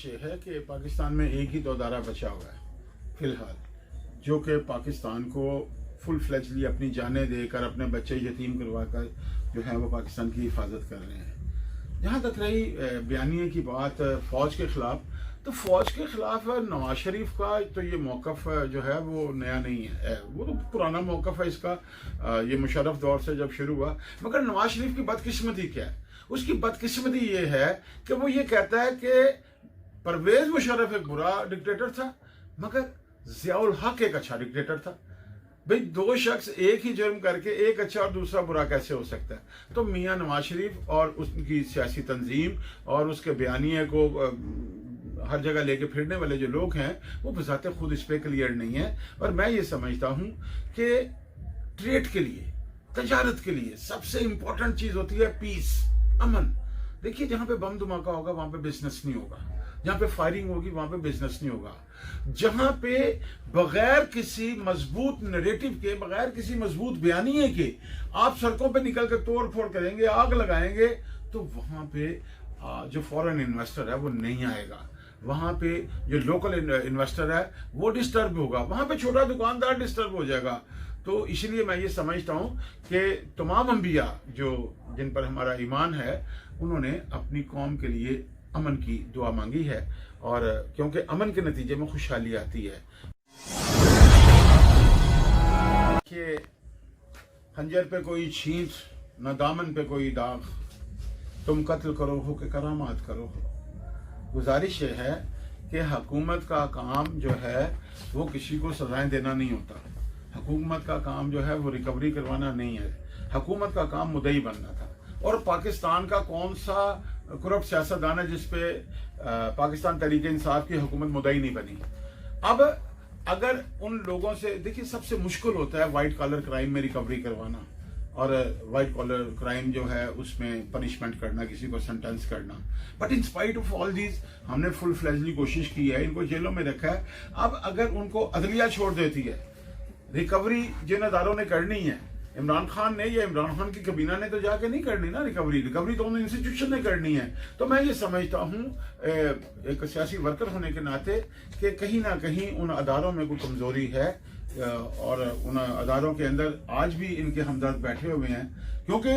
गुजारिश ये है कि पाकिस्तान में एक ही तो अदारा बचा हुआ है फ़िलहाल, जो कि पाकिस्तान को फुल फ्लेजली अपनी जानें देकर अपने बच्चे यतीम करवा कर जो है वो पाकिस्तान की हिफाजत कर रहे हैं। जहाँ तक रही बयानिए की बात फ़ौज के ख़िलाफ़, तो फ़ौज के ख़िलाफ़ नवाज शरीफ का तो ये मौक़िफ़ जो है वो नया नहीं है, वो तो पुराना मौक़िफ़ है इसका। ये मुशर्रफ दौर से जब शुरू हुआ। मगर नवाज शरीफ की बदकिस्मती क्या है? उसकी बदकिस्मती ये है कि वो ये कहता है कि परवेज़ मुशर्रफ एक बुरा डिक्टेटर था मगर ज़ियाउल हक एक अच्छा डिक्टेटर था। भाई दो शख्स एक ही जुर्म करके एक अच्छा और दूसरा बुरा कैसे हो सकता है? तो मियाँ नवाज शरीफ और उसकी सियासी तंजीम और उसके बयानिए को हर जगह लेके फिरने वाले जो लोग हैं वो बज़ाते खुद इस पर क्लियर नहीं है। और मैं ये समझता हूँ कि ट्रेड के लिए, तजारत के लिए सबसे इम्पोर्टेंट चीज़ होती है पीस, अमन। देखिए जहाँ पे बम धमाका होगा वहाँ पे बिजनेस नहीं होगा, जहाँ पे फायरिंग होगी वहाँ पे बिजनेस नहीं होगा, जहाँ पे बगैर किसी मजबूत नरेटिव के, बगैर किसी मजबूत बयानिए के आप सड़कों पे निकल कर तोड़ फोड़ करेंगे, आग लगाएंगे, तो वहाँ पे जो फॉरेन इन्वेस्टर है वो नहीं आएगा। वहाँ पे जो लोकल इन्वेस्टर है वो डिस्टर्ब होगा, वहाँ पे छोटा दुकानदार डिस्टर्ब हो जाएगा। तो इसलिए मैं ये समझता हूँ कि तमाम अंबिया जो जिन पर हमारा ईमान है उन्होंने अपनी कौम के लिए अमन की दुआ मांगी है, और क्योंकि अमन के नतीजे में खुशहाली आती है। कि खंजर पे कोई छींट न दामन पे कोई दाग, तुम कत्ल करो हो कि करामात करो हो। गुजारिश ये है कि हुकूमत का काम जो है वो किसी को सजाएं देना नहीं होता, हुकूमत का काम जो है वो रिकवरी करवाना नहीं है, हुकूमत का काम मुद्दई बनना था। और पाकिस्तान का कौन सा करप्ट सियासतदान है जिसपे पाकिस्तान तहरीक इंसाफ की हुकूमत मुद्दई नहीं बनी? अब अगर उन लोगों से, देखिए सबसे मुश्किल होता है वाइट कॉलर क्राइम में रिकवरी करवाना, और वाइट कॉलर क्राइम जो है उसमें पनिशमेंट करना, किसी को सेंटेंस करना। But in spite of all these हमने फुल फ्लेजली कोशिश की है, इनको जेलों में रखा है। अब अगर उनको अदलिया छोड़ देती है, रिकवरी जिन अदारों ने करनी है, इमरान खान ने या इमरान खान की कबीना ने तो जाके नहीं करनी ना रिकवरी तो उन इंस्टीट्यूशन ने करनी है। तो मैं ये समझता हूँ एक सियासी वर्कर होने के नाते कि कहीं ना कहीं उन अदारों में कोई कमजोरी है, और उन अदारों के अंदर आज भी इनके हमदर्द बैठे हुए हैं, क्योंकि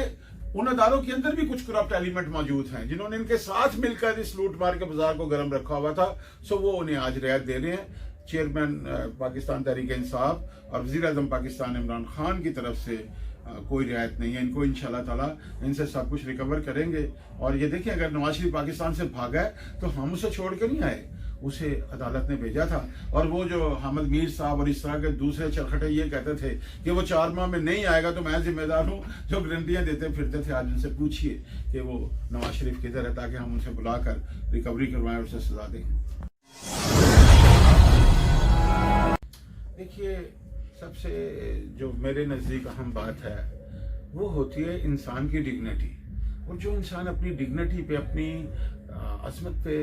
उन अदारों के अंदर भी कुछ करप्ट एलिमेंट मौजूद हैं जिन्होंने इनके साथ मिलकर इस लूट मार के बाजार को गर्म रखा हुआ था। सो वो उन्हें आज रियायत दे रहे हैं। चेयरमैन पाकिस्तान तहरीक इंसाफ और वज़ीर आज़म पाकिस्तान इमरान खान की तरफ से कोई रियायत नहीं है। इनको इंशाल्लाह ताला इनसे सब कुछ रिकवर करेंगे। और ये देखिए अगर नवाज शरीफ पाकिस्तान से भागा है तो हम उसे छोड़ के नहीं आए, उसे अदालत ने भेजा था। और वो जो हामिद मीर साहब और इस तरह के दूसरे चरखटे ये कहते थे कि वो 4 माह में नहीं आएगा तो मैं जिम्मेदार हूँ, जो गारंटियाँ देते फिरते थे। आज उनसे पूछिए कि वो नवाज शरीफ किधर है, ताकि हम उनसे बुलाकर रिकवरी करवाएं और उसे सजा दें। देखिए सबसे जो मेरे नज़दीक अहम बात है वो होती है इंसान की डिग्निटी। और जो इंसान अपनी डिग्निटी पे, अपनी अजमत पे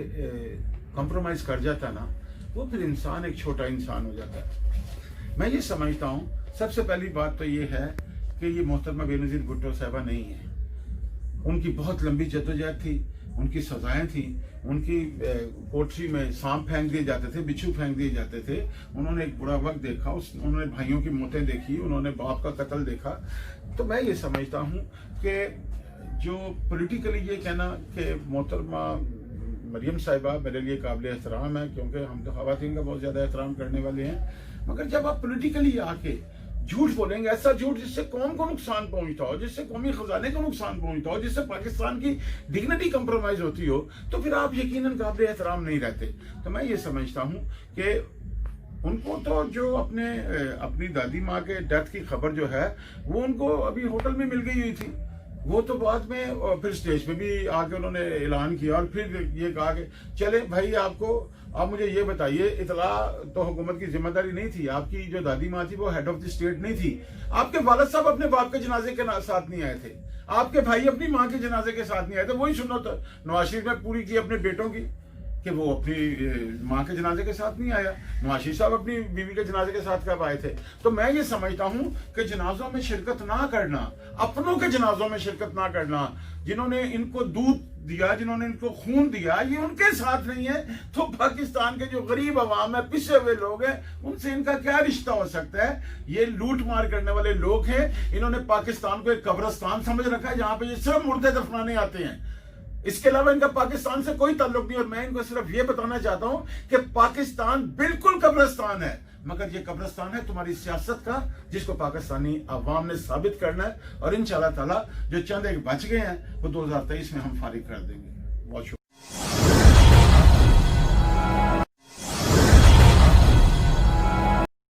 कॉम्प्रोमाइज़ कर जाता है ना, वो फिर इंसान एक छोटा इंसान हो जाता है। मैं ये समझता हूँ सबसे पहली बात तो ये है कि ये मोहतरमा बेनज़ीर भुट्टो साहबा नहीं है। उनकी बहुत लंबी जद्दोजहद थी, उनकी सजाएं थी, उनकी कोठरी में सांप फेंक दिए जाते थे, बिच्छू फेंक दिए जाते थे। उन्होंने एक बुरा वक्त देखा, उन्होंने भाइयों की मौतें देखी, उन्होंने बाप का कत्ल देखा। तो मैं ये समझता हूँ कि जो पॉलिटिकली ये कहना कि मोहतरमा मरियम साहिबा मेरे लिए काबिल एहतराम है, क्योंकि हम तो ख़वातीन का बहुत ज़्यादा एहतराम करने वाले हैं, मगर जब आप पॉलिटिकली आके झूठ बोलेंगे, ऐसा झूठ जिससे कौम को नुकसान पहुंचता हो, जिससे कौमी खजाने को नुकसान पहुंचता हो, जिससे पाकिस्तान की डिग्निटी कंप्रोमाइज होती हो, तो फिर आप यकीनन काबिल एहतराम नहीं रहते। तो मैं ये समझता हूँ कि उनको तो जो अपनी दादी माँ के डेथ की खबर जो है वो उनको अभी होटल में मिल गई हुई थी। वो तो बाद में फिर स्टेज पे भी आके उन्होंने ऐलान किया और फिर ये कहा कि चले भाई आप मुझे ये बताइए, इतला तो हुकूमत की जिम्मेदारी नहीं थी, आपकी जो दादी माँ थी वो हेड ऑफ द स्टेट नहीं थी, आपके वालिद साहब अपने बाप के जनाजे के साथ नहीं आए थे, आपके भाई अपनी माँ के जनाजे के साथ नहीं आए थे। वही सुन्नत नवाज शरीफ ने पूरी की अपने बेटों की। کہ وہ اپنی ماں کے جنازے کے ساتھ نہیں آیا. نواز شریف صاحب اپنی بیوی کے جنازے کے ساتھ کب آئے تھے؟ تو میں یہ سمجھتا ہوں کہ جنازوں میں شرکت نہ کرنا، اپنوں کے جنازوں میں شرکت نہ کرنا، جنہوں نے ان کو دودھ دیا، جنہوں نے ان کو خون دیا، یہ ان کے ساتھ نہیں ہے تو پاکستان کے جو غریب عوام ہے، پسے ہوئے لوگ ہیں، ان سے ان کا کیا رشتہ ہو سکتا ہے؟ یہ لوٹ مار کرنے والے لوگ ہیں. انہوں نے پاکستان کو ایک قبرستان سمجھ رکھا ہے جہاں پہ یہ صرف مردے دفنانے آتے ہیں. اس کے علاوہ ان کا پاکستان سے کوئی تعلق نہیں. اور میں ان کو صرف یہ بتانا چاہتا ہوں کہ پاکستان بالکل قبرستان ہے، مگر یہ قبرستان ہے تمہاری سیاست کا، جس کو پاکستانی عوام نے ثابت کرنا ہے. اور انشاءاللہ تعالی جو چند ایک بچ گئے ہیں وہ 2023 میں ہم فارغ کر دیں گے. بہت شکریہ.